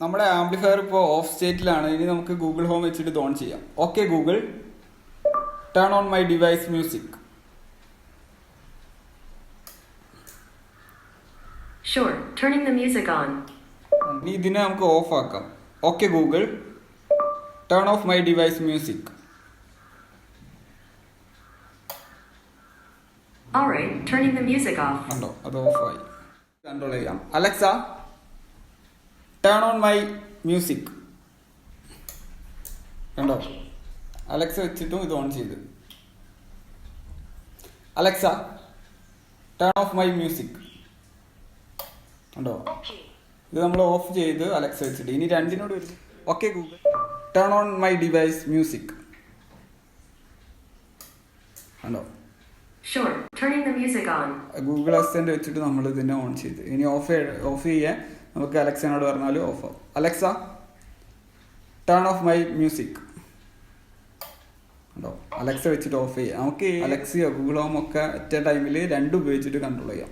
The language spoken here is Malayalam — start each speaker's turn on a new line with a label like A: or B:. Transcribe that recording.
A: നമ്മുടെ ആംപ്ലിഫയർ ഇപ്പോൾ ഓഫ് സ്റ്റേറ്റിലാണ്. ഇനി നമുക്ക് ഗൂഗിൾ ഹോം വെച്ചിട്ട് ഇത് ഓൺ ചെയ്യാം. Okay Google, turn on my device music.
B: Sure, turning the music on.
A: ഇനി ഇതിനെ നമുക്ക് ഓഫ് ആക്കാം. Okay Google, turn of my device music.
B: Alright, turning the music off.
A: കണ്ടോ, അത് ഓഫായി. കൺട്രോൾ ചെയ്യാം. Alexa, turn on my music. കണ്ടോ, അലക്സ വെച്ചിട്ടും ഇത് ഓൺ ചെയ്ത്. Alexa, turn of my music. കണ്ടോ, ഇത് നമ്മൾ ഓഫ് ചെയ്ത് അലക്സ വെച്ചിട്ട്. ഇനി രണ്ടിനോട് വരും. Okay Google, turn on my device music. കണ്ടോ,
B: Sure, turning the music on.
A: Google assistant വെച്ചിട്ട് നമ്മൾ ഇതിനെ ഓൺ ചെയ്ത്. ഇനി ഓഫ് ചെയ്യാൻ നമുക്ക് അലക്സനോട് പറഞ്ഞാലും ഓഫ് ആവും. Alexa, turn of my music. ഉണ്ടോ, അലക്സ വെച്ചിട്ട് ഓഫ് ചെയ്യാം. നമുക്ക് അലക്സയോ ഗൂഗിൾ ഹോം ഒക്കെ ഒറ്റ ടൈമിൽ രണ്ടും ഉപയോഗിച്ചിട്ട് കൺട്രോൾ ചെയ്യാം.